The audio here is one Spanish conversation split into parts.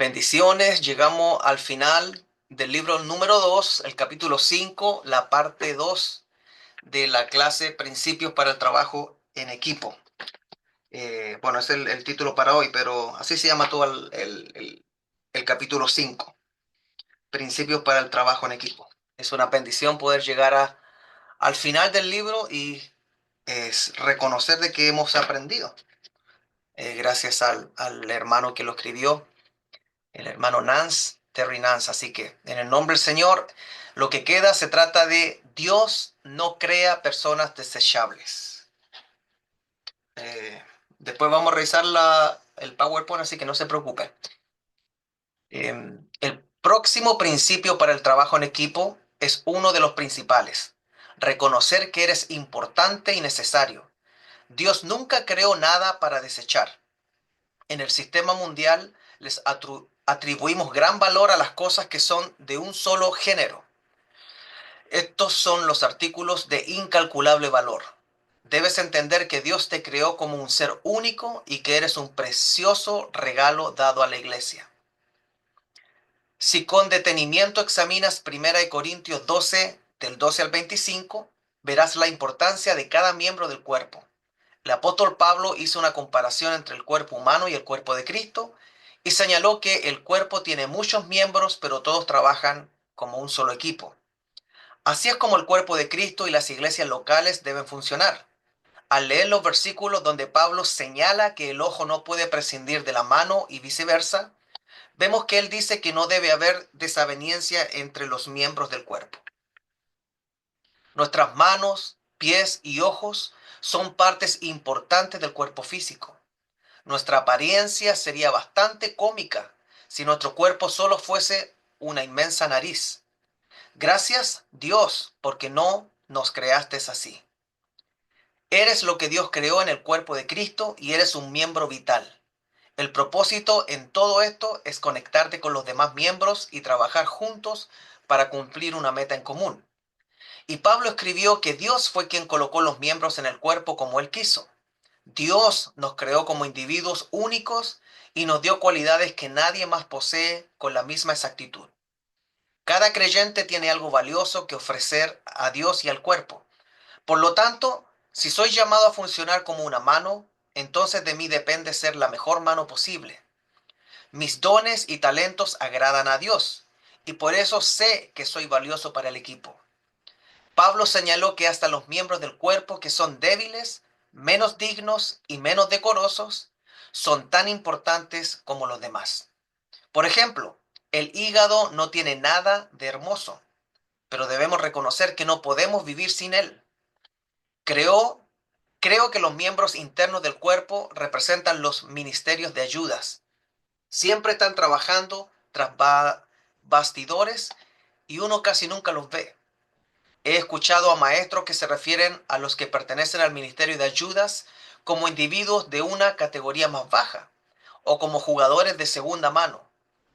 Bendiciones, llegamos al final del libro número 2, el capítulo 5, la parte 2 de la clase Principios para el Trabajo en Equipo. Bueno, es el título para hoy, pero así se llama todo el capítulo 5, Principios para el Trabajo en Equipo. Es una bendición poder llegar al final del libro y es reconocer de que hemos aprendido, gracias al hermano que lo escribió, el hermano Nance, Terry Nance. Así que en el nombre del Señor, lo que queda se trata de Dios no crea personas desechables. Eh, Después vamos a revisar el PowerPoint, así que no se preocupen. El próximo principio para el trabajo en equipo es uno de los principales. Reconocer que eres importante y necesario. Dios nunca creó nada para desechar. En el sistema mundial les atribuimos gran valor a las cosas que son de un solo género. Estos son los artículos de incalculable valor. Debes entender que Dios te creó como un ser único y que eres un precioso regalo dado a la iglesia. Si con detenimiento examinas 1 Corintios 12, del 12 al 25, verás la importancia de cada miembro del cuerpo. El apóstol Pablo hizo una comparación entre el cuerpo humano y el cuerpo de Cristo y señaló que el cuerpo tiene muchos miembros, pero todos trabajan como un solo equipo. Así es como el cuerpo de Cristo y las iglesias locales deben funcionar. Al leer los versículos donde Pablo señala que el ojo no puede prescindir de la mano y viceversa, vemos que él dice que no debe haber desaveniencia entre los miembros del cuerpo. Nuestras manos, pies y ojos son partes importantes del cuerpo físico. Nuestra apariencia sería bastante cómica si nuestro cuerpo solo fuese una inmensa nariz. Gracias, Dios, porque no nos creaste así. Eres lo que Dios creó en el cuerpo de Cristo y eres un miembro vital. El propósito en todo esto es conectarte con los demás miembros y trabajar juntos para cumplir una meta en común. Y Pablo escribió que Dios fue quien colocó los miembros en el cuerpo como Él quiso. Dios nos creó como individuos únicos y nos dio cualidades que nadie más posee con la misma exactitud. Cada creyente tiene algo valioso que ofrecer a Dios y al cuerpo. Por lo tanto, si soy llamado a funcionar como una mano, entonces de mí depende ser la mejor mano posible. Mis dones y talentos agradan a Dios, y por eso sé que soy valioso para el equipo. Pablo señaló que hasta los miembros del cuerpo que son débiles, menos dignos y menos decorosos, son tan importantes como los demás. Por ejemplo, el hígado no tiene nada de hermoso, pero debemos reconocer que no podemos vivir sin él. Creo, Creo que los miembros internos del cuerpo representan los ministerios de ayudas. Siempre están trabajando tras bastidores y uno casi nunca los ve. He escuchado a maestros que se refieren a los que pertenecen al ministerio de ayudas como individuos de una categoría más baja o como jugadores de segunda mano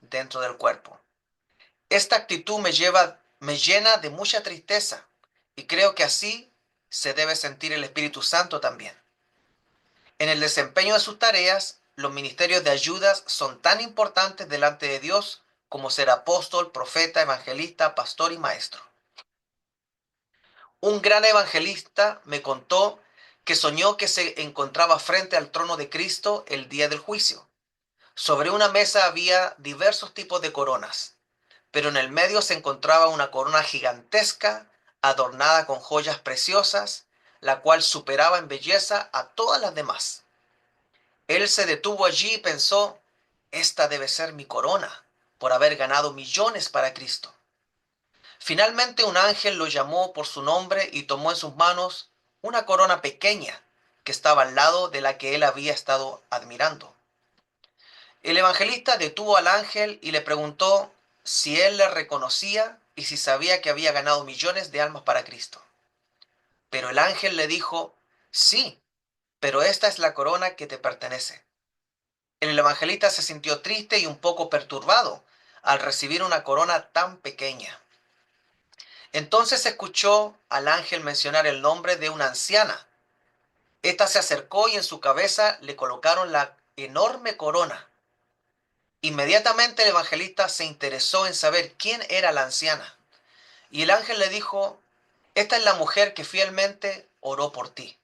dentro del cuerpo. Esta actitud me llena de mucha tristeza y creo que así se debe sentir el Espíritu Santo también. En el desempeño de sus tareas, los ministerios de ayudas son tan importantes delante de Dios como ser apóstol, profeta, evangelista, pastor y maestro. Un gran evangelista me contó que soñó que se encontraba frente al trono de Cristo el día del juicio. Sobre una mesa había diversos tipos de coronas, pero en el medio se encontraba una corona gigantesca adornada con joyas preciosas, la cual superaba en belleza a todas las demás. Él se detuvo allí y pensó, esta debe ser mi corona, por haber ganado millones para Cristo. Finalmente un ángel lo llamó por su nombre y tomó en sus manos una corona pequeña que estaba al lado de la que él había estado admirando. El evangelista detuvo al ángel y le preguntó si él le reconocía y si sabía que había ganado millones de almas para Cristo. Pero el ángel le dijo, sí, pero esta es la corona que te pertenece. El evangelista se sintió triste y un poco perturbado al recibir una corona tan pequeña. Entonces escuchó al ángel mencionar el nombre de una anciana. Esta se acercó y en su cabeza le colocaron la enorme corona. Inmediatamente el evangelista se interesó en saber quién era la anciana. Y el ángel le dijo, esta es la mujer que fielmente oró por ti.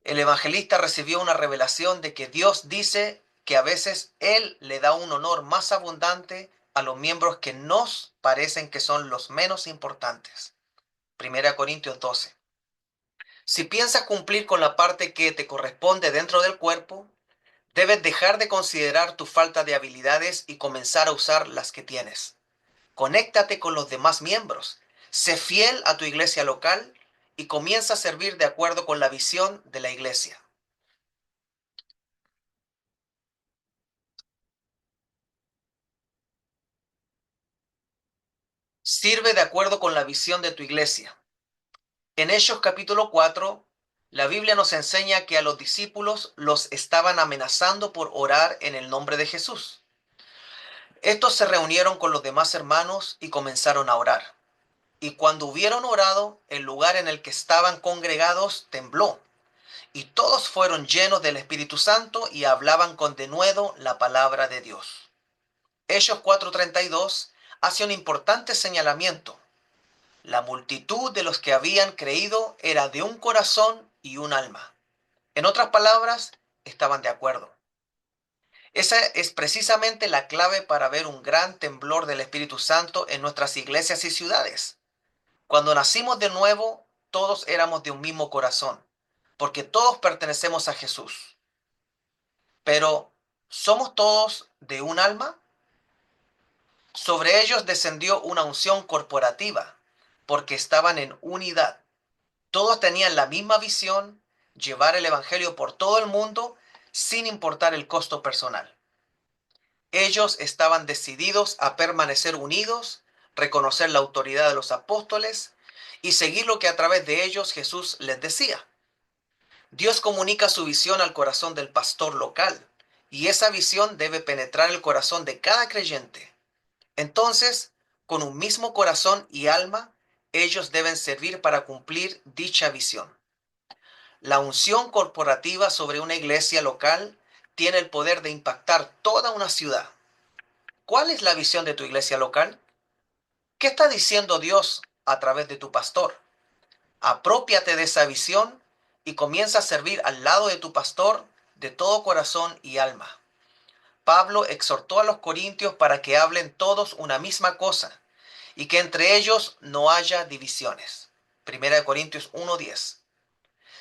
El evangelista recibió una revelación de que Dios dice que a veces Él le da un honor más abundante a los miembros que nos parecen que son los menos importantes. 1 Corintios 12. Si piensas cumplir con la parte que te corresponde dentro del cuerpo, debes dejar de considerar tu falta de habilidades y comenzar a usar las que tienes. Conéctate con los demás miembros. Sé fiel a tu iglesia local y comienza a servir de acuerdo con la visión de la iglesia. Sirve de acuerdo con la visión de tu iglesia. En Hechos capítulo 4, la Biblia nos enseña que a los discípulos los estaban amenazando por orar en el nombre de Jesús. Estos se reunieron con los demás hermanos y comenzaron a orar. Y cuando hubieron orado, el lugar en el que estaban congregados tembló, y todos fueron llenos del Espíritu Santo y hablaban con denuedo la palabra de Dios. Hechos 4:32 hace un importante señalamiento. La multitud de los que habían creído era de un corazón y un alma. En otras palabras, estaban de acuerdo. Esa es precisamente la clave para ver un gran temblor del Espíritu Santo en nuestras iglesias y ciudades. Cuando nacimos de nuevo, todos éramos de un mismo corazón, porque todos pertenecemos a Jesús. Pero, ¿somos todos de un alma? Sobre ellos descendió una unción corporativa, porque estaban en unidad. Todos tenían la misma visión, llevar el Evangelio por todo el mundo, sin importar el costo personal. Ellos estaban decididos a permanecer unidos, reconocer la autoridad de los apóstoles y seguir lo que a través de ellos Jesús les decía. Dios comunica su visión al corazón del pastor local, y esa visión debe penetrar el corazón de cada creyente. Entonces, con un mismo corazón y alma, ellos deben servir para cumplir dicha visión. La unción corporativa sobre una iglesia local tiene el poder de impactar toda una ciudad. ¿Cuál es la visión de tu iglesia local? ¿Qué está diciendo Dios a través de tu pastor? Aprópiate de esa visión y comienza a servir al lado de tu pastor de todo corazón y alma. Pablo exhortó a los corintios para que hablen todos una misma cosa y que entre ellos no haya divisiones. 1 Corintios 1:10.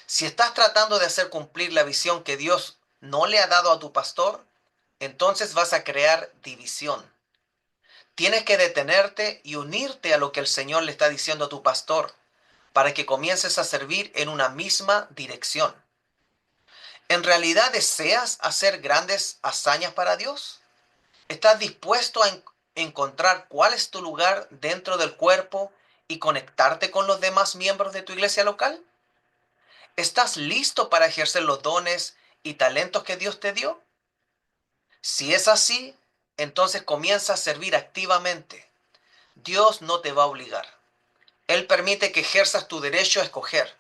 Si estás tratando de hacer cumplir la visión que Dios no le ha dado a tu pastor, entonces vas a crear división. Tienes que detenerte y unirte a lo que el Señor le está diciendo a tu pastor para que comiences a servir en una misma dirección. ¿En realidad deseas hacer grandes hazañas para Dios? ¿Estás dispuesto a encontrar cuál es tu lugar dentro del cuerpo y conectarte con los demás miembros de tu iglesia local? ¿Estás listo para ejercer los dones y talentos que Dios te dio? Si es así, entonces comienza a servir activamente. Dios no te va a obligar. Él permite que ejerzas tu derecho a escoger,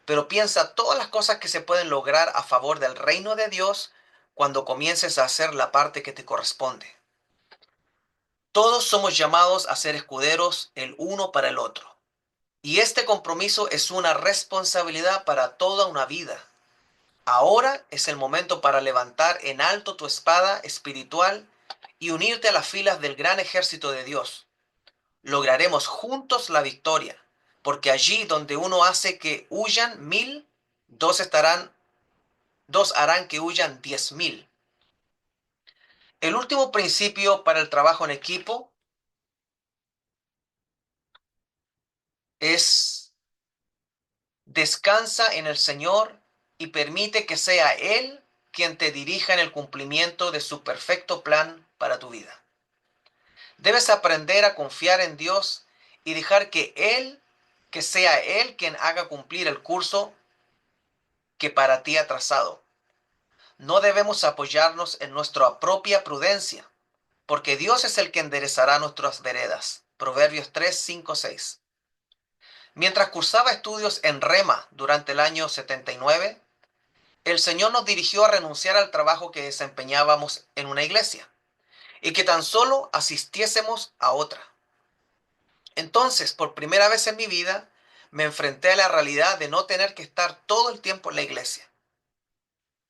pero piensa todas las cosas que se pueden lograr a favor del reino de Dios cuando comiences a hacer la parte que te corresponde. Todos somos llamados a ser escuderos el uno para el otro, y este compromiso es una responsabilidad para toda una vida. Ahora es el momento para levantar en alto tu espada espiritual y unirte a las filas del gran ejército de Dios. Lograremos juntos la victoria, porque allí donde uno hace que huyan 1000, dos harán que huyan 10,000. El último principio para el trabajo en equipo es: descansa en el Señor y permite que sea Él quien te dirija en el cumplimiento de su perfecto plan para tu vida. Debes aprender a confiar en Dios y dejar que sea Él quien haga cumplir el curso que para ti ha trazado. No debemos apoyarnos en nuestra propia prudencia, porque Dios es el que enderezará nuestras veredas. Proverbios 3, 5, 6. Mientras cursaba estudios en Rema durante el año 79, el Señor nos dirigió a renunciar al trabajo que desempeñábamos en una iglesia y que tan solo asistiésemos a otra. Entonces, por primera vez en mi vida, me enfrenté a la realidad de no tener que estar todo el tiempo en la iglesia.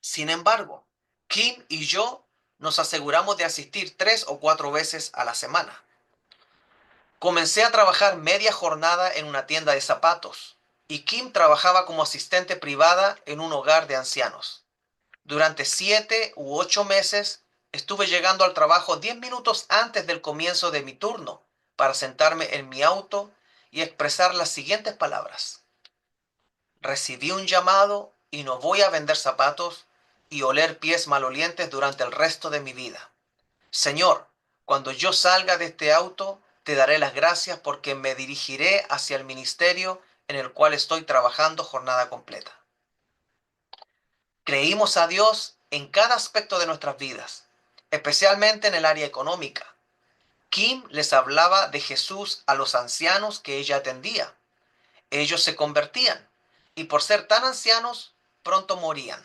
Sin embargo, Kim y yo nos aseguramos de asistir 3 o 4 veces a la semana. Comencé a trabajar media jornada en una tienda de zapatos y Kim trabajaba como asistente privada en un hogar de ancianos. Durante 7 u 8 meses estuve llegando al trabajo 10 minutos antes del comienzo de mi turno para sentarme en mi auto y expresar las siguientes palabras. Recibí un llamado y no voy a vender zapatos y oler pies malolientes durante el resto de mi vida. Señor, cuando yo salga de este auto, te daré las gracias porque me dirigiré hacia el ministerio en el cual estoy trabajando jornada completa. Creímos a Dios en cada aspecto de nuestras vidas, especialmente en el área económica. Kim les hablaba de Jesús a los ancianos que ella atendía. Ellos se convertían y por ser tan ancianos, pronto morían.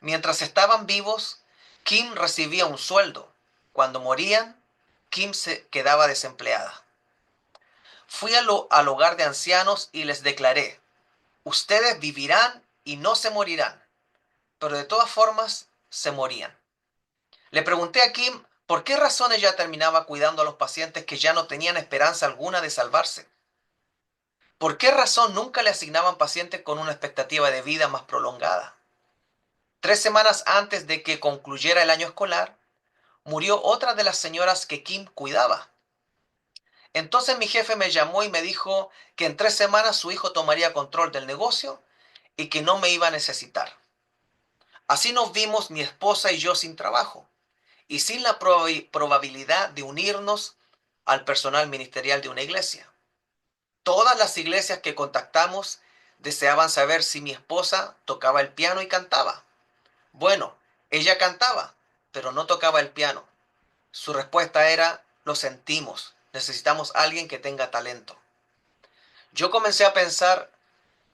Mientras estaban vivos, Kim recibía un sueldo. Cuando morían, Kim se quedaba desempleada. Fui al hogar de ancianos y les declaré, ustedes vivirán y no se morirán, pero de todas formas se morían. Le pregunté a Kim por qué razón ella terminaba cuidando a los pacientes que ya no tenían esperanza alguna de salvarse. ¿Por qué razón nunca le asignaban pacientes con una expectativa de vida más prolongada? 3 semanas antes de que concluyera el año escolar, murió otra de las señoras que Kim cuidaba. Entonces mi jefe me llamó y me dijo que en 3 semanas su hijo tomaría control del negocio y que no me iba a necesitar. Así nos vimos mi esposa y yo sin trabajo y sin la probabilidad de unirnos al personal ministerial de una iglesia. Todas las iglesias que contactamos deseaban saber si mi esposa tocaba el piano y cantaba. Bueno, ella cantaba, pero no tocaba el piano. Su respuesta era, lo sentimos, necesitamos a alguien que tenga talento. Yo comencé a pensar,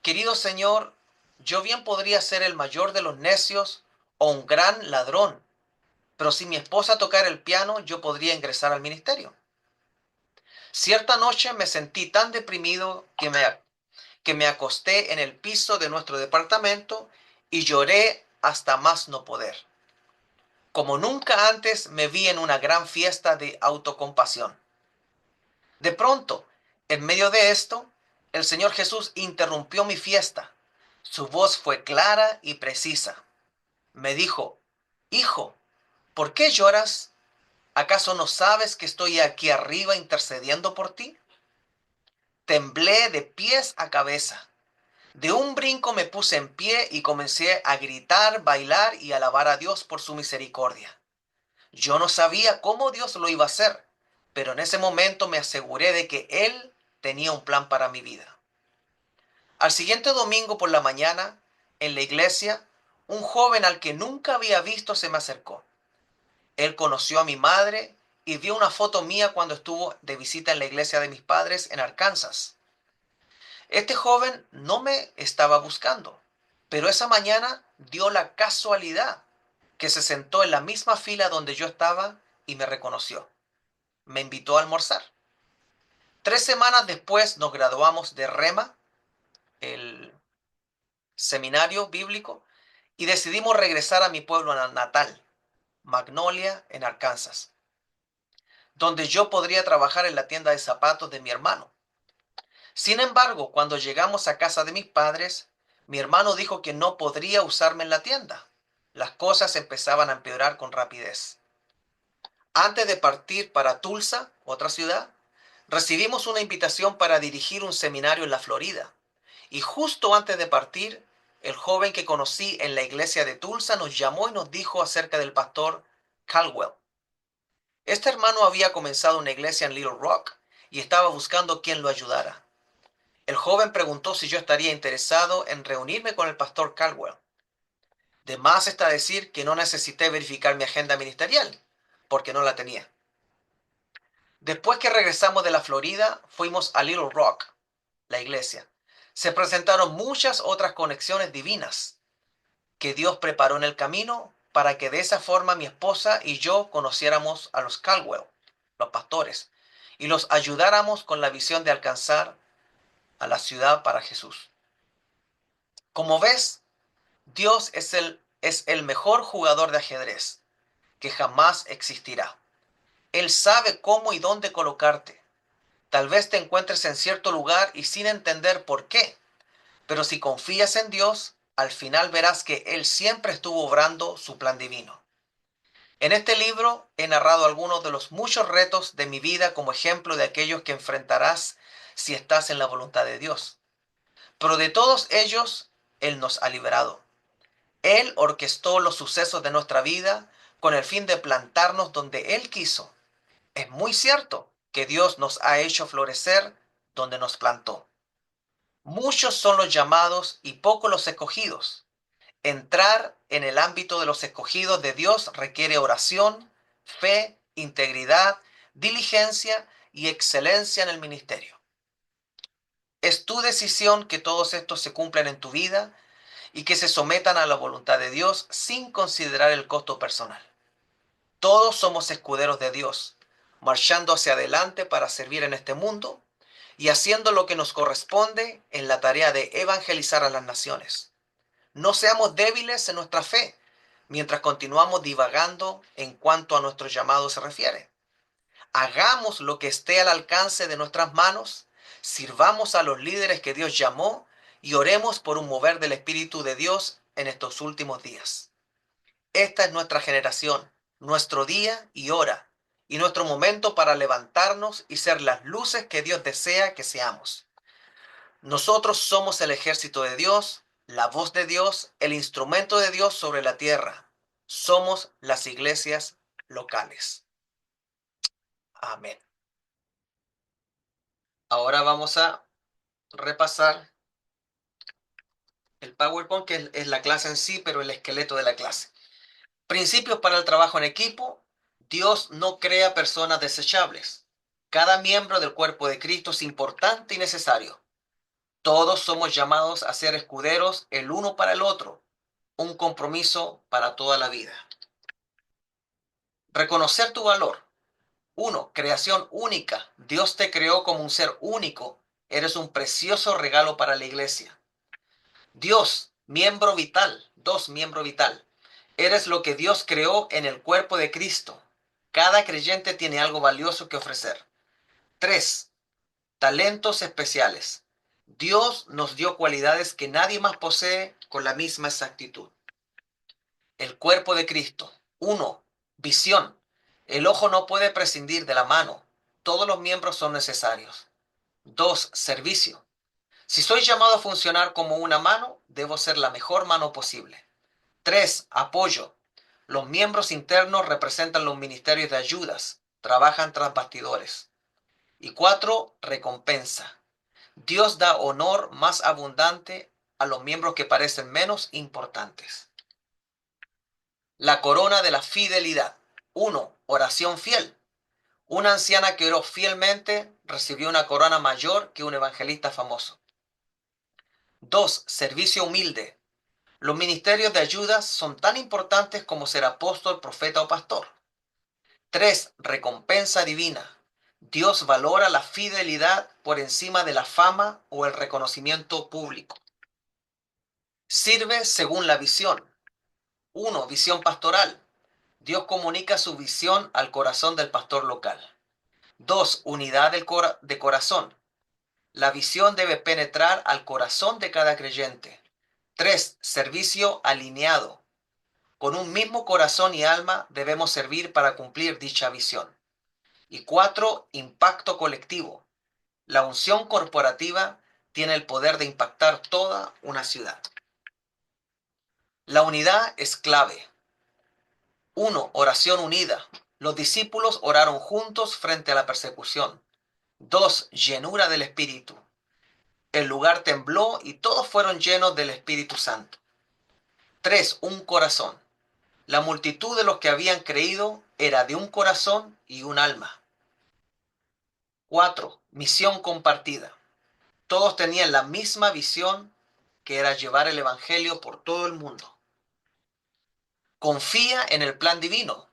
querido Señor, yo bien podría ser el mayor de los necios o un gran ladrón, pero si mi esposa tocara el piano, yo podría ingresar al ministerio. Cierta noche me sentí tan deprimido que me acosté en el piso de nuestro departamento y lloré hasta más no poder. Como nunca antes me vi en una gran fiesta de autocompasión. De pronto, en medio de esto, el Señor Jesús interrumpió mi fiesta. Su voz fue clara y precisa. Me dijo, Hijo, ¿por qué lloras? ¿Acaso no sabes que estoy aquí arriba intercediendo por ti? Temblé de pies a cabeza. De un brinco me puse en pie y comencé a gritar, bailar y alabar a Dios por su misericordia. Yo no sabía cómo Dios lo iba a hacer, pero en ese momento me aseguré de que Él tenía un plan para mi vida. Al siguiente domingo por la mañana, en la iglesia, un joven al que nunca había visto se me acercó. Él conoció a mi madre y vio una foto mía cuando estuvo de visita en la iglesia de mis padres en Arkansas. Este joven no me estaba buscando, pero esa mañana dio la casualidad que se sentó en la misma fila donde yo estaba y me reconoció. Me invitó a almorzar. 3 semanas después nos graduamos de Rema, el seminario bíblico, y decidimos regresar a mi pueblo natal, Magnolia, en Arkansas, donde yo podría trabajar en la tienda de zapatos de mi hermano. Sin embargo, cuando llegamos a casa de mis padres, mi hermano dijo que no podría usarme en la tienda. Las cosas empezaban a empeorar con rapidez. Antes de partir para Tulsa, otra ciudad, recibimos una invitación para dirigir un seminario en la Florida. Y justo antes de partir, el joven que conocí en la iglesia de Tulsa nos llamó y nos dijo acerca del pastor Caldwell. Este hermano había comenzado una iglesia en Little Rock y estaba buscando quien lo ayudara. El joven preguntó si yo estaría interesado en reunirme con el pastor Caldwell. De más está decir que no necesité verificar mi agenda ministerial, porque no la tenía. Después que regresamos de la Florida, fuimos a Little Rock, la iglesia. Se presentaron muchas otras conexiones divinas. que Dios preparó en el camino para que de esa forma mi esposa y yo conociéramos a los Caldwell, los pastores, y los ayudáramos con la visión de alcanzar a la ciudad para Jesús. Como ves, Dios es el mejor jugador de ajedrez que jamás existirá. Él sabe cómo y dónde colocarte. Tal vez te encuentres en cierto lugar y sin entender por qué, pero si confías en Dios, al final verás que Él siempre estuvo obrando su plan divino. En este libro he narrado algunos de los muchos retos de mi vida como ejemplo de aquellos que enfrentarás si estás en la voluntad de Dios. Pero de todos ellos, Él nos ha liberado. Él orquestó los sucesos de nuestra vida con el fin de plantarnos donde Él quiso. Es muy cierto que Dios nos ha hecho florecer donde nos plantó. Muchos son los llamados y pocos los escogidos. Entrar en el ámbito de los escogidos de Dios requiere oración, fe, integridad, diligencia y excelencia en el ministerio. Es tu decisión que todos estos se cumplan en tu vida y que se sometan a la voluntad de Dios sin considerar el costo personal. Todos somos escuderos de Dios, marchando hacia adelante para servir en este mundo y haciendo lo que nos corresponde en la tarea de evangelizar a las naciones. No seamos débiles en nuestra fe mientras continuamos divagando en cuanto a nuestro llamado se refiere. Hagamos lo que esté al alcance de nuestras manos, sirvamos a los líderes que Dios llamó y oremos por un mover del Espíritu de Dios en estos últimos días. Esta es nuestra generación, nuestro día y hora, y nuestro momento para levantarnos y ser las luces que Dios desea que seamos. Nosotros somos el ejército de Dios, la voz de Dios, el instrumento de Dios sobre la tierra. Somos las iglesias locales. Amén. Ahora vamos a repasar el PowerPoint, que es la clase en sí, pero el esqueleto de la clase. Principios para el trabajo en equipo. Dios no crea personas desechables. Cada miembro del cuerpo de Cristo es importante y necesario. Todos somos llamados a ser escuderos el uno para el otro, un compromiso para toda la vida. Reconocer tu valor. Uno, creación única. Dios te creó como un ser único. Eres un precioso regalo para la iglesia. Dios, miembro vital. Dos, miembro vital. Eres lo que Dios creó en el cuerpo de Cristo. Cada creyente tiene algo valioso que ofrecer. Tres, talentos especiales. Dios nos dio cualidades que nadie más posee con la misma exactitud. El cuerpo de Cristo. Uno, visión. El ojo no puede prescindir de la mano. Todos los miembros son necesarios. Dos, servicio. Si soy llamado a funcionar como una mano, debo ser la mejor mano posible. Tres, apoyo. Los miembros internos representan los ministerios de ayudas, trabajan tras bastidores. Y cuatro, recompensa. Dios da honor más abundante a los miembros que parecen menos importantes. La corona de la fidelidad. Uno, oración fiel. Una anciana que oró fielmente recibió una corona mayor que un evangelista famoso. Dos, servicio humilde. Los ministerios de ayuda son tan importantes como ser apóstol, profeta o pastor. Tres, recompensa divina. Dios valora la fidelidad por encima de la fama o el reconocimiento público. Sirve según la visión. Uno, visión pastoral. Dios comunica su visión al corazón del pastor local. Dos, unidad de corazón. La visión debe penetrar al corazón de cada creyente. Tres, servicio alineado. Con un mismo corazón y alma debemos servir para cumplir dicha visión. Y cuatro, impacto colectivo. La unción corporativa tiene el poder de impactar toda una ciudad. La unidad es clave. Uno, oración unida. Los discípulos oraron juntos frente a la persecución. Dos, llenura del Espíritu. El lugar tembló y todos fueron llenos del Espíritu Santo. Tres, un corazón. La multitud de los que habían creído era de un corazón y un alma. Cuatro, misión compartida. Todos tenían la misma visión, que era llevar el Evangelio por todo el mundo. Confía en el plan divino.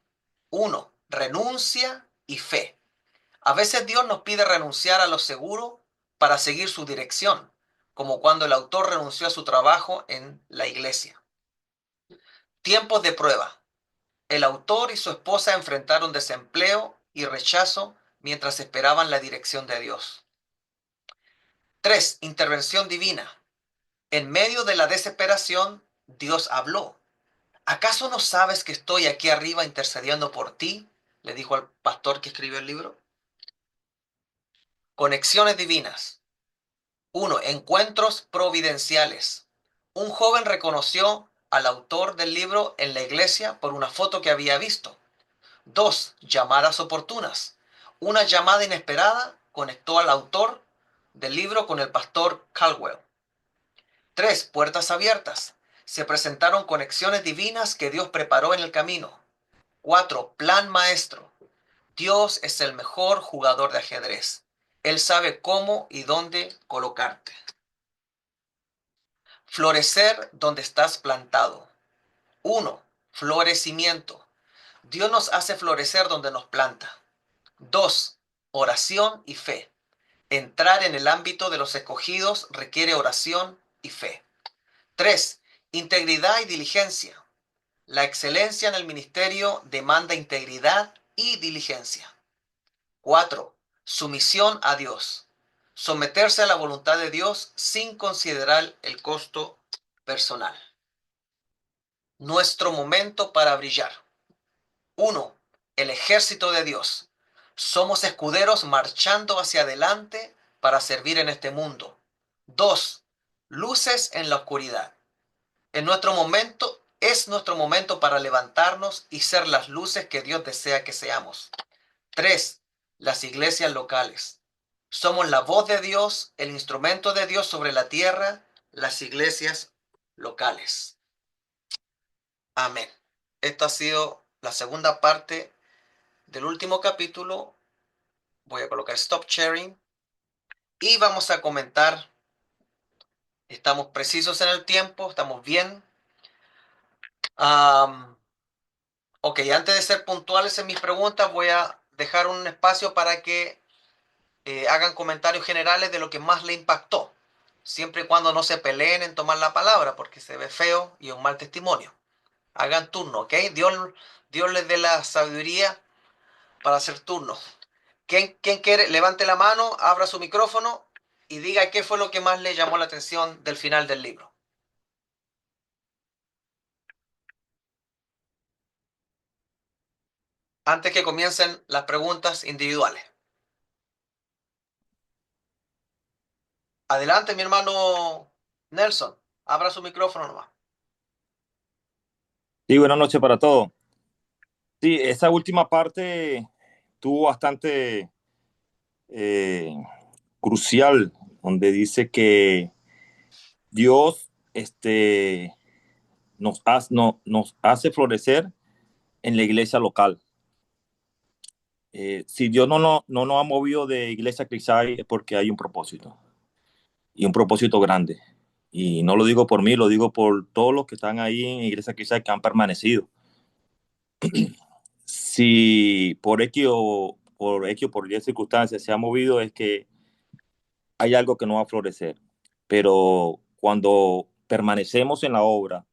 1. Renuncia y fe. A veces Dios nos pide renunciar a lo seguro para seguir su dirección, como cuando el autor renunció a su trabajo en la iglesia. Tiempos de prueba. El autor y su esposa enfrentaron desempleo y rechazo mientras esperaban la dirección de Dios. 3. Intervención divina. En medio de la desesperación, Dios habló. ¿Acaso no sabes que estoy aquí arriba intercediendo por ti?, le dijo al pastor que escribió el libro. Conexiones divinas. 1. Encuentros providenciales. Un joven reconoció al autor del libro en la iglesia por una foto que había visto. 2. Llamadas oportunas. Una llamada inesperada conectó al autor del libro con el pastor Caldwell. 3. Puertas abiertas. Se presentaron conexiones divinas que Dios preparó en el camino. 4. Plan maestro. Dios es el mejor jugador de ajedrez. Él sabe cómo y dónde colocarte. Florecer donde estás plantado. 1. Florecimiento. Dios nos hace florecer donde nos planta. 2. Oración y fe. Entrar en el ámbito de los escogidos requiere oración y fe. 3. Integridad y diligencia. La excelencia en el ministerio demanda integridad y diligencia. 4. Sumisión a Dios. Someterse a la voluntad de Dios sin considerar el costo personal. Nuestro momento para brillar. 1. El ejército de Dios. Somos escuderos marchando hacia adelante para servir en este mundo. 2. Luces en la oscuridad. Es nuestro momento para levantarnos y ser las luces que Dios desea que seamos. 3. Las iglesias locales. Somos la voz de Dios, el instrumento de Dios sobre la tierra, las iglesias locales. Amén. Esto ha sido la segunda parte del último capítulo. Voy a colocar stop sharing y vamos a comentar. Estamos precisos en el tiempo, estamos bien. Ok, antes de ser puntuales en mis preguntas, voy a dejar un espacio para que hagan comentarios generales de lo que más le impactó, siempre y cuando no se peleen en tomar la palabra, porque se ve feo y es un mal testimonio. Hagan turno, ¿ok? Dios les dé la sabiduría para hacer turno. ¿Quién quiere? Levante la mano, abra su micrófono y diga qué fue lo que más le llamó la atención del final del libro. Antes que comiencen las preguntas individuales. Adelante, mi hermano Nelson. Abra su micrófono nomás. Sí, buenas noches para todos. Sí, esa última parte tuvo bastante eh, crucial, donde dice que Dios nos hace florecer en la iglesia local. Si Dios no nos ha movido de Iglesia Crisay es porque hay un propósito, y un propósito grande. Y no lo digo por mí, lo digo por todos los que están ahí en Iglesia Crisay que han permanecido. Si por X o por Y circunstancias se ha movido, es que hay algo que no va a florecer. Pero cuando permanecemos en la obra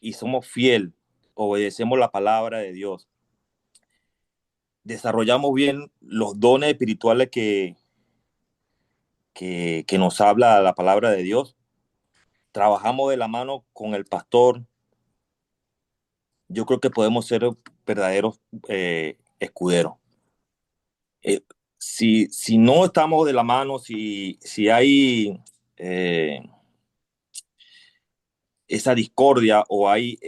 y somos fiel, obedecemos la palabra de Dios, desarrollamos bien los dones espirituales que nos habla la palabra de Dios, trabajamos de la mano con el pastor, yo creo que podemos ser verdaderos escuderos. Eh, si no estamos de la mano, si hay eh, esa discordia o hay,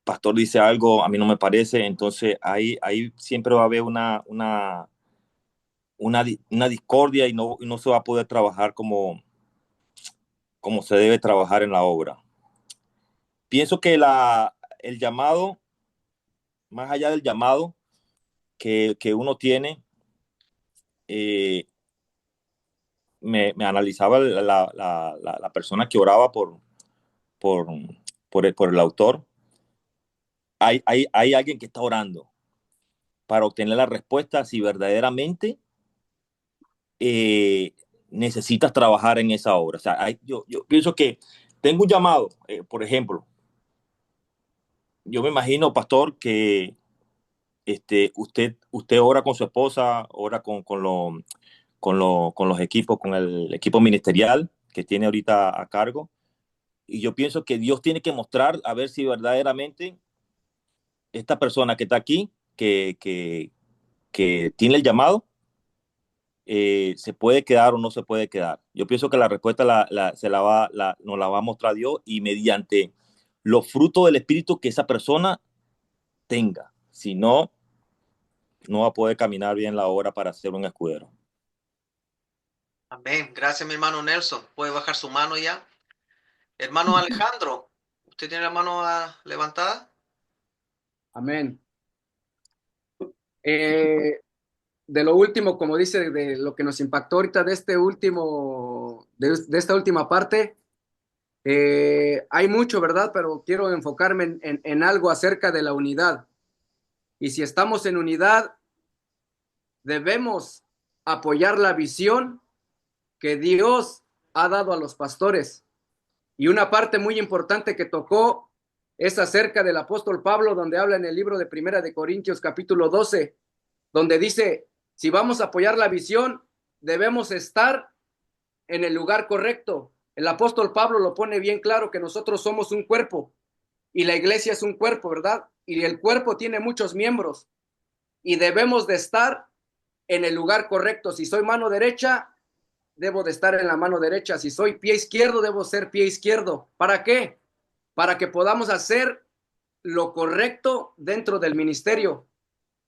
pastor dice algo, a mí no me parece, entonces ahí siempre va a haber una discordia y no se va a poder trabajar como se debe trabajar en la obra. Pienso que el llamado, más allá del llamado que uno tiene, eh, me analizaba la persona que oraba por, por el autor. hay alguien que está orando para obtener la respuesta si verdaderamente eh, necesitas trabajar en esa obra. O sea, yo pienso que tengo un llamado, por ejemplo, yo me imagino, pastor, que usted ora con su esposa, ora con los equipos, con el equipo ministerial que tiene ahorita a cargo. Y yo pienso que Dios tiene que mostrar a ver si verdaderamente esta persona que está aquí, que tiene el llamado, se puede quedar o no se puede quedar. Yo pienso que la respuesta nos la va a mostrar Dios y mediante los frutos del Espíritu que esa persona tenga. Si no, no va a poder caminar bien la obra para ser un escudero. Amén. Gracias, mi hermano Nelson. Puede bajar su mano ya. Hermano Alejandro, ¿usted tiene la mano levantada? Amén. De lo último, como dice, de lo que nos impactó ahorita de este último, de esta última parte, hay mucho, ¿verdad? Pero quiero enfocarme en algo acerca de la unidad. Y si estamos en unidad, debemos apoyar la visión que Dios ha dado a los pastores. Y una parte muy importante que tocó es acerca del apóstol Pablo, donde habla en el libro de Primera de Corintios, capítulo 12, donde dice, si vamos a apoyar la visión, debemos estar en el lugar correcto. El apóstol Pablo lo pone bien claro que nosotros somos un cuerpo y la iglesia es un cuerpo, ¿verdad? Y el cuerpo tiene muchos miembros y debemos de estar en el lugar correcto. Si soy mano derecha, debo de estar en la mano derecha. Si soy pie izquierdo, debo ser pie izquierdo. ¿Para qué? Para que podamos hacer lo correcto dentro del ministerio.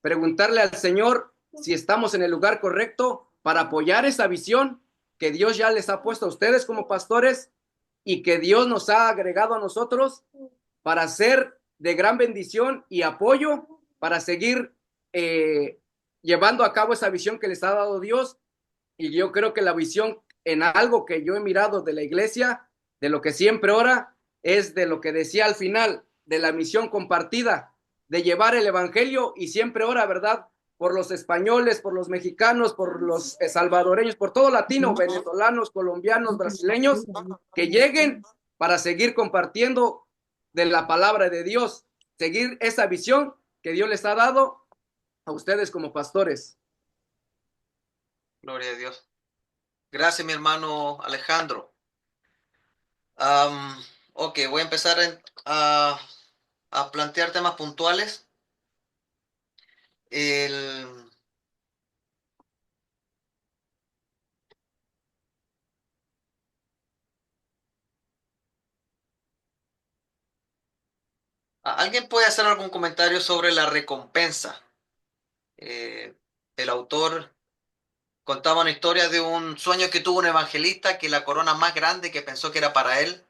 Preguntarle al Señor si estamos en el lugar correcto para apoyar esa visión que Dios ya les ha puesto a ustedes como pastores y que Dios nos ha agregado a nosotros para ser de gran bendición y apoyo para seguir llevando a cabo esa visión que les ha dado Dios. Y yo creo que la visión en algo que yo he mirado de la iglesia, de lo que siempre ora, es de lo que decía al final, de la misión compartida, de llevar el evangelio y siempre ora, ¿verdad? Por los españoles, por los mexicanos, por los salvadoreños, por todo latino, venezolanos, colombianos, brasileños, que lleguen para seguir compartiendo de la palabra de Dios, seguir esa visión que Dios les ha dado a ustedes como pastores. Gloria a Dios. Gracias, mi hermano Alejandro. Ok, voy a empezar a plantear temas puntuales. El, ¿Alguien puede hacer algún comentario sobre la recompensa? Eh, el autor contaba una historia de un sueño que tuvo un evangelista, que la corona más grande que pensó que era para él,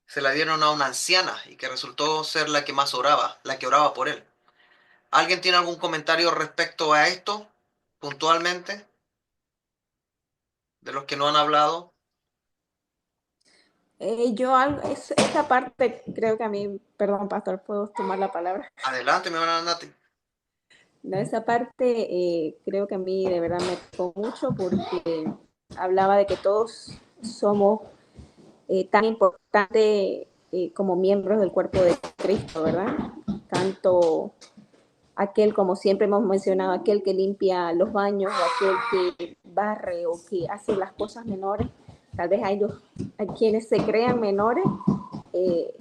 se la dieron a una anciana y que resultó ser la que más oraba, la que oraba por él. ¿Alguien tiene algún comentario respecto a esto, puntualmente, de los que no han hablado? Esa parte creo que a mí, perdón, pastor, ¿puedo tomar la palabra? Adelante, mi hermana Nati. No, esa parte creo que a mí de verdad me tocó mucho porque hablaba de que todos somos tan importantes como miembros del cuerpo de Cristo, ¿verdad? Tanto aquel, como siempre hemos mencionado, aquel que limpia los baños, o aquel que barre o que hace las cosas menores. Tal vez hay quienes se crean menores. Eh,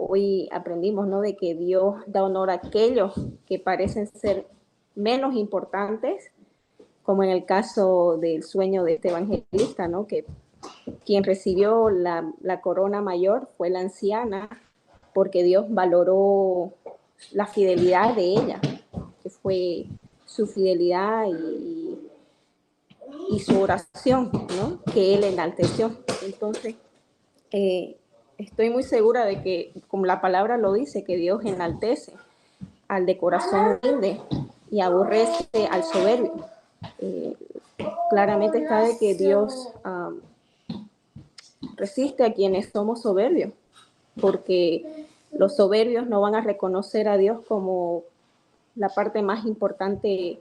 Hoy aprendimos, ¿no?, de que Dios da honor a aquellos que parecen ser menos importantes, como en el caso del sueño de este evangelista, ¿no?, que quien recibió la corona mayor fue la anciana, porque Dios valoró la fidelidad de ella, que fue su fidelidad y su oración, ¿no?, que él enalteció. Entonces, estoy muy segura de que, como la palabra lo dice, que Dios enaltece al de corazón humilde y aborrece al soberbio. Claramente está de que Dios resiste a quienes somos soberbios, porque Los soberbios no van a reconocer a Dios como la parte más importante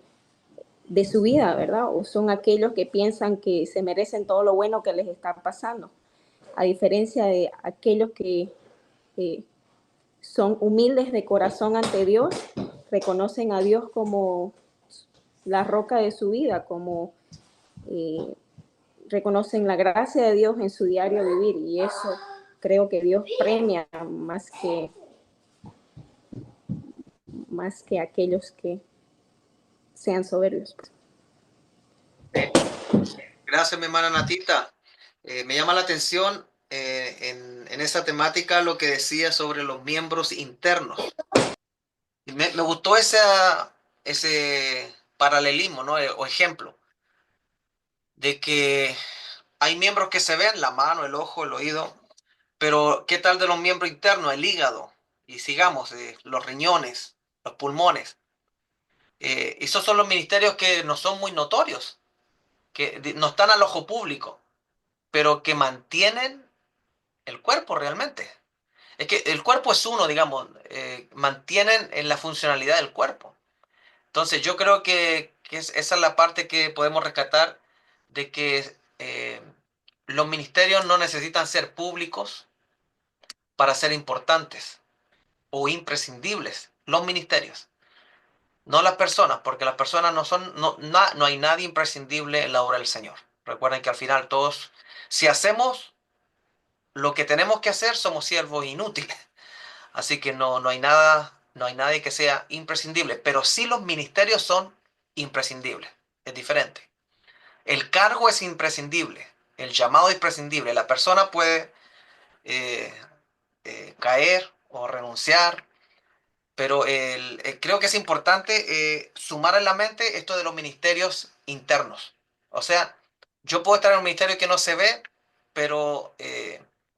de su vida, ¿verdad? O son aquellos que piensan que se merecen todo lo bueno que les está pasando, a diferencia de aquellos que eh, son humildes de corazón ante Dios, reconocen a Dios como la roca de su vida, como eh, reconocen la gracia de Dios en su diario vivir, y eso creo que Dios premia más que aquellos que sean soberbios. Gracias, mi hermana Natita. Me llama la atención en esa temática lo que decía sobre los miembros internos. Y me gustó ese paralelismo, ¿no? O ejemplo, de que hay miembros que se ven, la mano, el ojo, el oído, pero ¿qué tal de los miembros internos? El hígado, y sigamos, los riñones, los pulmones. Esos son los ministerios que no son muy notorios, que no están al ojo público, pero que mantienen el cuerpo realmente. Es que el cuerpo es uno, digamos, mantienen en la funcionalidad del cuerpo. Entonces yo creo que esa es la parte que podemos rescatar de que los ministerios no necesitan ser públicos para ser importantes o imprescindibles. Los ministerios, no las personas, porque las personas no son, no hay nadie imprescindible en la obra del Señor. Recuerden que al final todos, si hacemos lo que tenemos que hacer, somos siervos inútiles. Así que no hay nada, no hay nadie que sea imprescindible, pero sí los ministerios son imprescindibles. Es diferente. El cargo es imprescindible, el llamado es imprescindible. La persona puede eh, caer o renunciar, pero creo que es importante sumar en la mente esto de los ministerios internos. O sea, yo puedo estar en un ministerio que no se ve, pero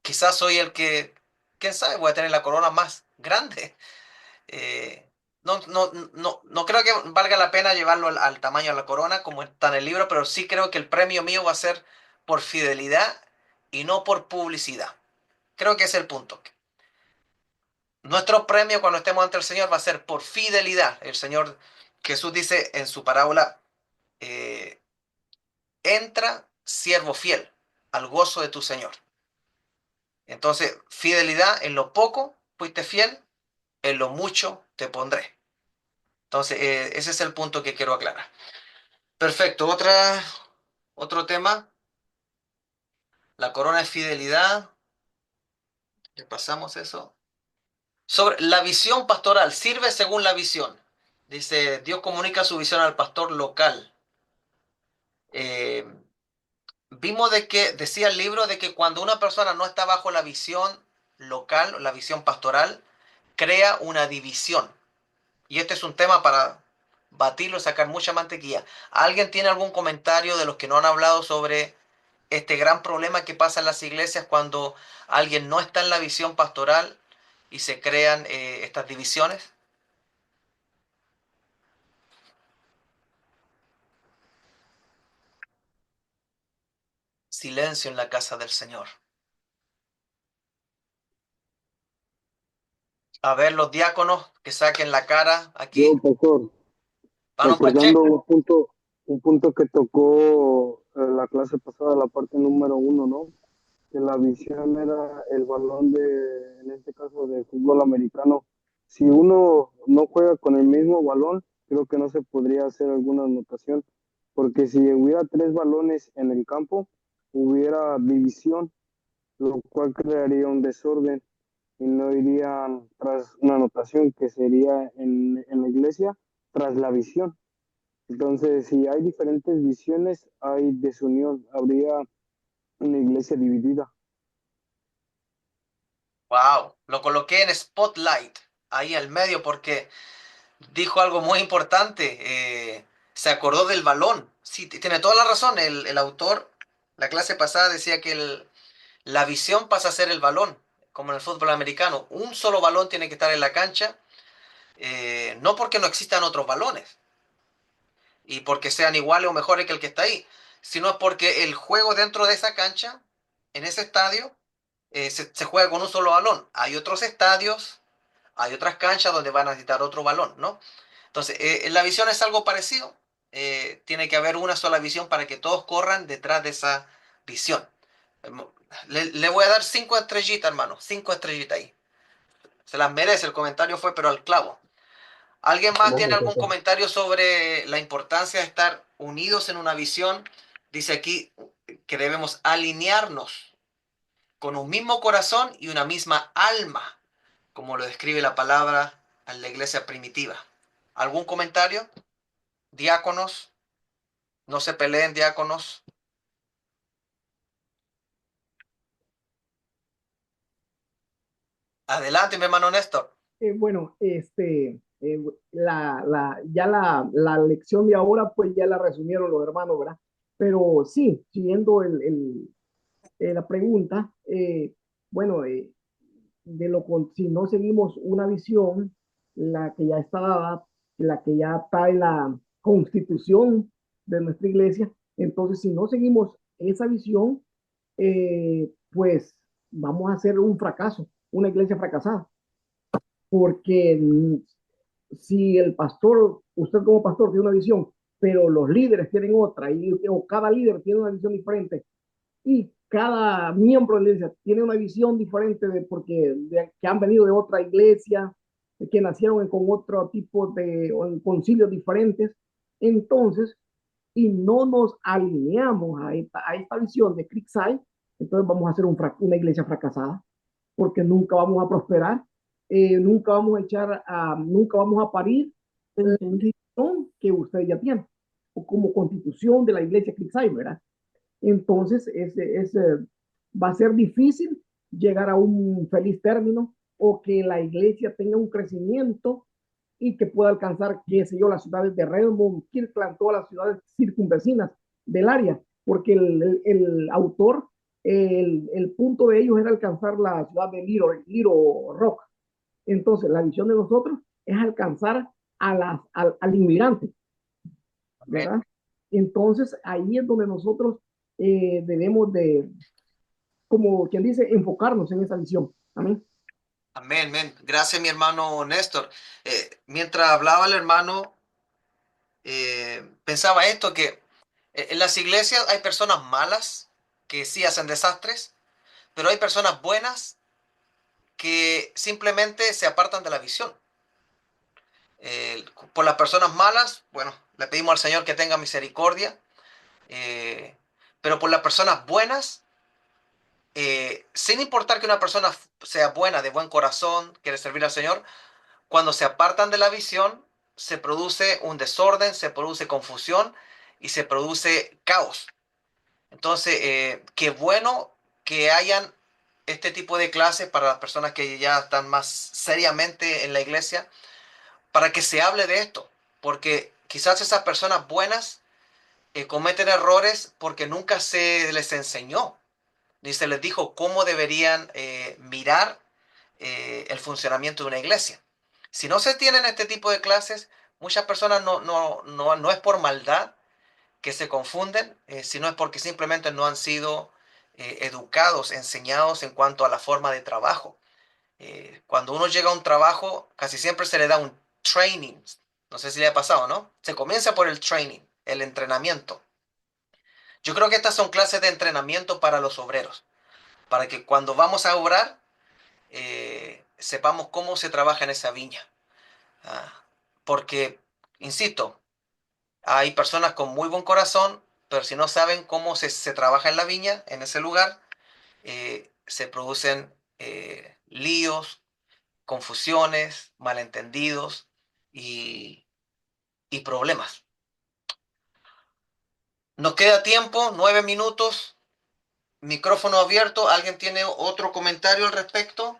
quizás soy el que, quién sabe, voy a tener la corona más grande. Eh, no creo que valga la pena llevarlo al tamaño de la corona como está en el libro, pero sí creo que el premio mío va a ser por fidelidad y no por publicidad. Creo que ese es el punto. Nuestro premio cuando estemos ante el Señor va a ser por fidelidad. El Señor Jesús dice en su parábola, eh, entra, siervo fiel, al gozo de tu Señor. Entonces, fidelidad en lo poco, fuiste fiel, en lo mucho te pondré. Entonces, ese es el punto que quiero aclarar. Perfecto. Otro tema. La corona de fidelidad. Ya pasamos eso. Sobre la visión pastoral. Sirve según la visión. Dice, Dios comunica su visión al pastor local. Eh, vimos de que, decía el libro, de que cuando una persona no está bajo la visión local, la visión pastoral, crea una división. Y este es un tema para batirlo y sacar mucha mantequilla. ¿Alguien tiene algún comentario de los que no han hablado sobre este gran problema que pasa en las iglesias cuando alguien no está en la visión pastoral y se crean estas divisiones? Silencio en la casa del Señor. A ver, los diáconos que saquen la cara aquí. Yo, pastor, Pano recordando Pacheco. un punto que tocó la clase pasada, la parte número 1, ¿no? Que la visión era el balón de, en este caso, de fútbol americano. Si uno no juega con el mismo balón, creo que no se podría hacer alguna anotación, porque si hubiera 3 balones en el campo, hubiera división, lo cual crearía un desorden y no irían tras una anotación que sería en la iglesia, tras la visión. Entonces, si hay diferentes visiones, hay desunión, habría una iglesia dividida. Wow, lo coloqué en Spotlight, ahí al medio, porque dijo algo muy importante. Se acordó del balón. Sí, tiene toda la razón. El autor, la clase pasada decía que la visión pasa a ser el balón, como en el fútbol americano. Un solo balón tiene que estar en la cancha, no porque no existan otros balones y porque sean iguales o mejores que el que está ahí, sino es porque el juego dentro de esa cancha, en ese estadio, se juega con un solo balón. Hay otros estadios Hay otras canchas donde van a necesitar otro balón, ¿no? Entonces, la visión es algo parecido. Tiene que haber una sola visión para que todos corran detrás de esa visión. Le voy a dar 5 estrellitas, hermano. 5 estrellitas ahí. Se las merece. El comentario fue, pero al clavo. ¿Alguien más tiene algún comentario sobre la importancia de estar unidos en una visión? Dice aquí que debemos alinearnos con un mismo corazón y una misma alma, como lo describe la palabra en la iglesia primitiva. ¿Algún comentario? Diáconos, no se peleen, diáconos. Adelante, mi hermano Néstor. Bueno, ya la lección de ahora, pues ya la resumieron los hermanos, ¿verdad? Pero sí, siguiendo la pregunta, bueno, si no seguimos una visión, la que ya está dada, la que ya está en la constitución de nuestra iglesia, entonces si no seguimos esa visión, pues vamos a hacer un fracaso, una iglesia fracasada, porque si el pastor, usted como pastor tiene una visión, pero los líderes tienen otra, o cada líder tiene una visión diferente, y cada miembro de la iglesia tiene una visión diferente que han venido de otra iglesia, que nacieron con otro tipo o en concilios diferentes, entonces, y no nos alineamos a esta visión de Creekside, entonces vamos a hacer una iglesia fracasada, porque nunca vamos a prosperar, nunca vamos a parir la visión que usted ya tiene, o como constitución de la iglesia Creekside, ¿verdad? Entonces va a ser difícil llegar a un feliz término o que la iglesia tenga un crecimiento y que pueda alcanzar, qué sé yo, las ciudades de Redmond, Kirkland, todas las ciudades circunvecinas del área, porque el autor, el punto de ellos era alcanzar la ciudad de Little Rock. Entonces, la visión de nosotros es alcanzar al inmigrante, ¿verdad? Entonces, ahí es donde nosotros debemos de, como quien dice, enfocarnos en esa visión. Amén. Amén, amén. Gracias, mi hermano Néstor. Mientras hablaba el hermano, pensaba esto, que en las iglesias hay personas malas que sí hacen desastres, pero hay personas buenas que simplemente se apartan de la visión. Por las personas malas, bueno, le pedimos al Señor que tenga misericordia, eh, pero por las personas buenas, sin importar que una persona sea buena, de buen corazón, quiere servir al Señor, cuando se apartan de la visión, se produce un desorden, se produce confusión y se produce caos. Entonces, qué bueno que hayan este tipo de clases para las personas que ya están más seriamente en la iglesia, para que se hable de esto, porque quizás esas personas buenas cometen errores porque nunca se les enseñó, ni se les dijo cómo deberían mirar el funcionamiento de una iglesia. Si no se tienen este tipo de clases, muchas personas no es por maldad que se confunden, sino es porque simplemente no han sido educados, enseñados en cuanto a la forma de trabajo. Cuando uno llega a un trabajo, casi siempre se le da un training. No sé si le ha pasado, ¿no? Se comienza por el training, el entrenamiento. Yo creo que estas son clases de entrenamiento para los obreros, para que cuando vamos a obrar, sepamos cómo se trabaja en esa viña. Ah, porque, insisto, hay personas con muy buen corazón, pero si no saben cómo se trabaja en la viña, en ese lugar, se producen líos, confusiones, malentendidos y, y problemas. Nos queda tiempo, 9 minutos, micrófono abierto. ¿Alguien tiene otro comentario al respecto?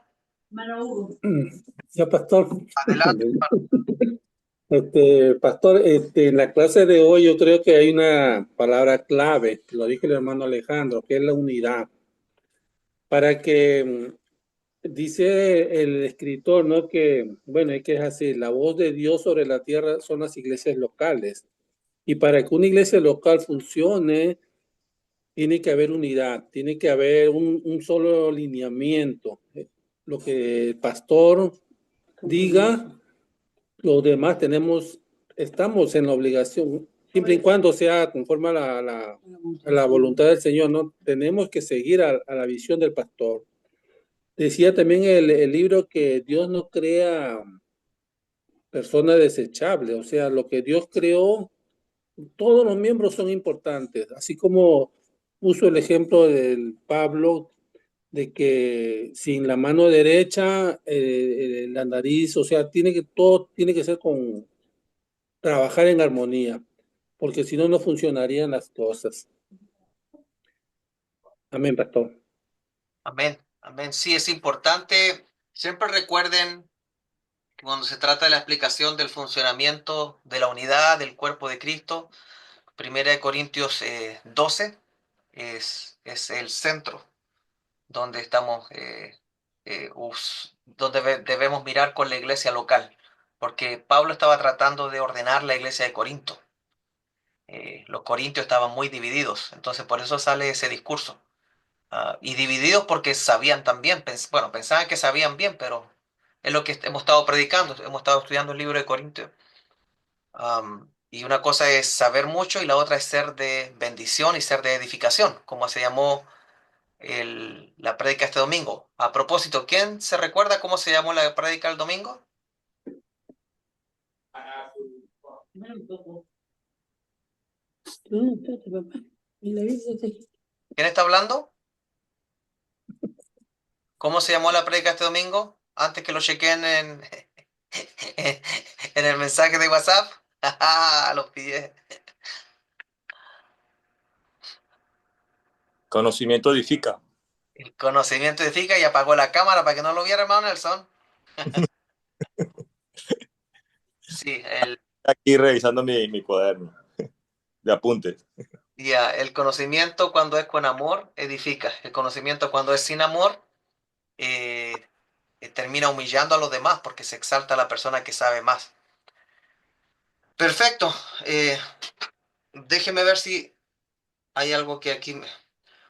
Ya, pastor. Adelante. Pastor, en la clase de hoy yo creo que hay una palabra clave, lo dijo el hermano Alejandro, que es la unidad. Para que, dice el escritor, ¿no? Que, bueno, es que es así, la voz de Dios sobre la tierra son las iglesias locales. Y para que una iglesia local funcione, tiene que haber unidad, tiene que haber un solo lineamiento. Lo que el pastor diga, los demás estamos en la obligación, siempre y cuando sea conforme a la voluntad del Señor, ¿no? Tenemos que seguir a la visión del pastor. Decía también el libro que Dios no crea personas desechables, o sea, lo que Dios creó, todos los miembros son importantes, así como puso el ejemplo del Pablo, de que sin la mano derecha, la nariz, o sea, todo tiene que ser trabajar en armonía, porque si no, no funcionarían las cosas. Amén, pastor. Amén, amén. Sí, es importante. Siempre recuerden que cuando se trata de la explicación del funcionamiento de la unidad del cuerpo de Cristo, 1 Corintios 12 es el centro donde estamos, donde debemos mirar con la iglesia local, porque Pablo estaba tratando de ordenar la iglesia de Corinto. Los corintios estaban muy divididos, entonces por eso sale ese discurso. Y divididos porque sabían también, bueno, pensaban que sabían bien, pero es lo que hemos estado predicando, hemos estado estudiando el libro de Corintios. Y una cosa es saber mucho y la otra es ser de bendición y ser de edificación, como se llamó la prédica este domingo. A propósito, ¿quién se recuerda cómo se llamó la prédica el domingo? ¿Quién está hablando? ¿Cómo se llamó la prédica este domingo? Antes que lo chequen en el mensaje de WhatsApp. Los pillé. Conocimiento edifica. El conocimiento edifica y apagó la cámara para que no lo viera, hermano Nelson. Sí, Aquí revisando mi cuaderno de apuntes. el conocimiento cuando es con amor edifica. El conocimiento cuando es sin amor eh, termina humillando a los demás porque se exalta a la persona que sabe más. Perfecto. Déjeme ver si hay algo que aquí...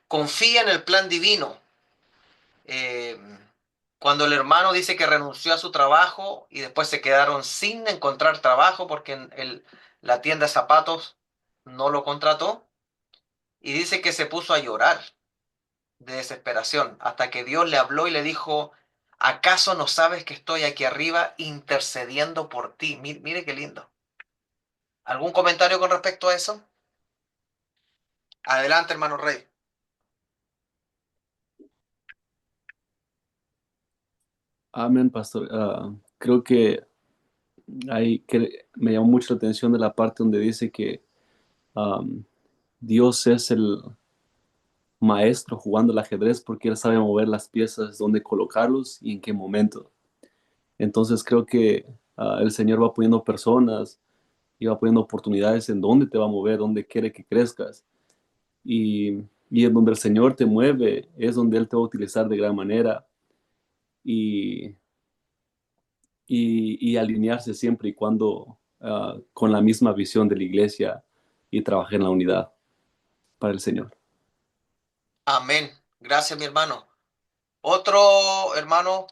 Confía en el plan divino. Eh, Cuando el hermano dice que renunció a su trabajo y después se quedaron sin encontrar trabajo porque la tienda de zapatos no lo contrató, y dice que se puso a llorar de desesperación hasta que Dios le habló y le dijo, ¿acaso no sabes que estoy aquí arriba intercediendo por ti? Mire qué lindo. ¿Algún comentario con respecto a eso? Adelante, hermano Rey. Amén, pastor. Creo que me llamó mucho la atención de la parte donde dice que um, Dios es el maestro jugando el ajedrez porque Él sabe mover las piezas, dónde colocarlos y en qué momento. Entonces creo que el Señor va poniendo personas y va poniendo oportunidades en dónde te va a mover, dónde quiere que crezcas. Y en donde el Señor te mueve es donde Él te va a utilizar de gran manera. Y y alinearse siempre y cuando con la misma visión de la iglesia y trabajar en la unidad para el Señor. Amén. Gracias, mi hermano. Otro hermano,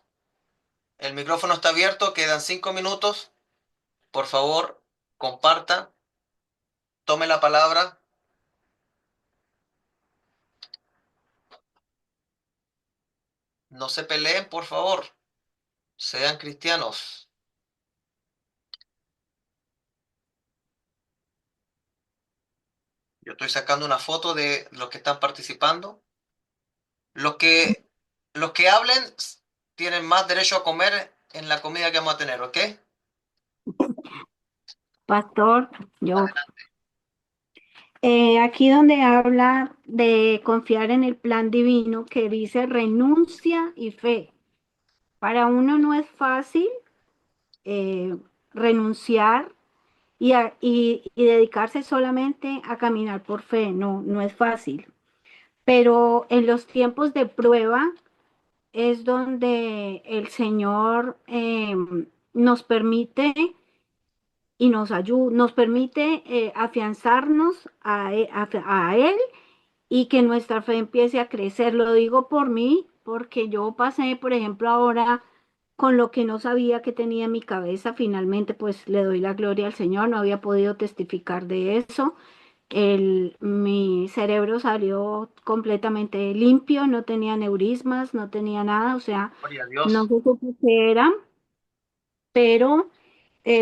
el micrófono está abierto, quedan 5 minutos. Por favor, comparta, tome la palabra. No se peleen, por favor. Sean cristianos. Yo estoy sacando una foto de los que están participando. Los que, los que hablen tienen más derecho a comer en la comida que vamos a tener, ¿ok? Pastor, aquí donde habla de confiar en el plan divino que dice renuncia y fe. Para uno no es fácil eh, renunciar y dedicarse solamente a caminar por fe, no es fácil. Pero en los tiempos de prueba es donde el Señor nos permite y nos permite afianzarnos a Él y que nuestra fe empiece a crecer. Lo digo por mí, porque yo pasé, por ejemplo, ahora con lo que no sabía que tenía en mi cabeza. Finalmente, pues le doy la gloria al Señor, no había podido testificar de eso. Mi cerebro salió completamente limpio, no tenía neurismas, no tenía nada, o sea, Gloria a no Dios. sé qué era, pero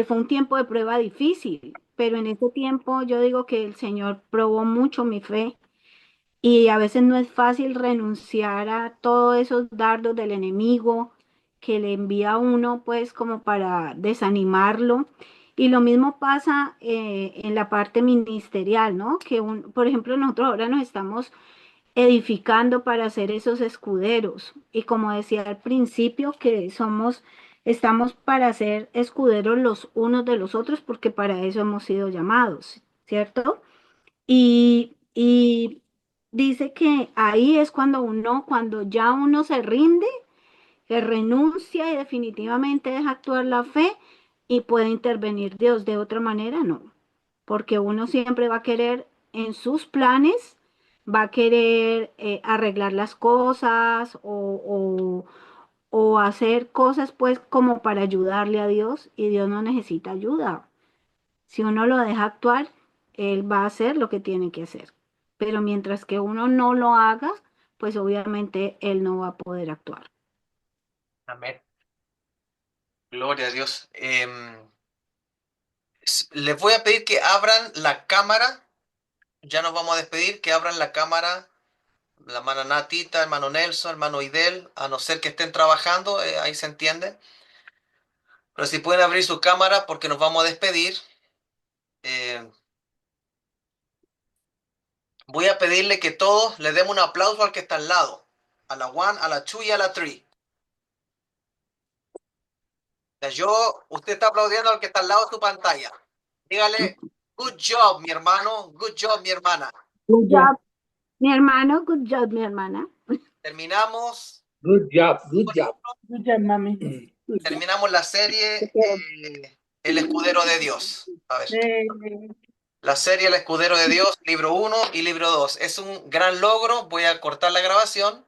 fue un tiempo de prueba difícil. Pero en ese tiempo yo digo que el Señor probó mucho mi fe y a veces no es fácil renunciar a todos esos dardos del enemigo que le envía a uno, pues como para desanimarlo. Y lo mismo pasa en la parte ministerial, ¿no? Por ejemplo, nosotros ahora nos estamos edificando para hacer esos escuderos. Y como decía al principio, que estamos para ser escuderos los unos de los otros, porque para eso hemos sido llamados, ¿cierto? Y dice que ahí es cuando ya uno se rinde, que renuncia y definitivamente deja actuar la fe y puede intervenir Dios. De otra manera, no, porque uno siempre va a querer en sus planes, va a querer arreglar las cosas o hacer cosas pues como para ayudarle a Dios y Dios no necesita ayuda. Si uno lo deja actuar, él va a hacer lo que tiene que hacer. Pero mientras que uno no lo haga, pues obviamente él no va a poder actuar. Amén. Gloria a Dios. Les voy a pedir que abran la cámara. Ya nos vamos a despedir. Que abran la cámara. La hermana Natita, hermano Nelson, hermano Idel. A no ser que estén trabajando. Ahí se entiende. Pero si pueden abrir su cámara porque nos vamos a despedir. eh, Voy a pedirle que todos le demos un aplauso al que está al lado. A la one, a la two y a la three. Usted está aplaudiendo al que está al lado de su pantalla. Dígale, good job, mi hermano, good job, mi hermana. Good job, mi hermano, good job, mi hermana. Terminamos. Good job, good job. Good job, mami. Terminamos la serie El Escudero de Dios. A ver. La serie El Escudero de Dios, libro 1 y libro 2. Es un gran logro. Voy a cortar la grabación.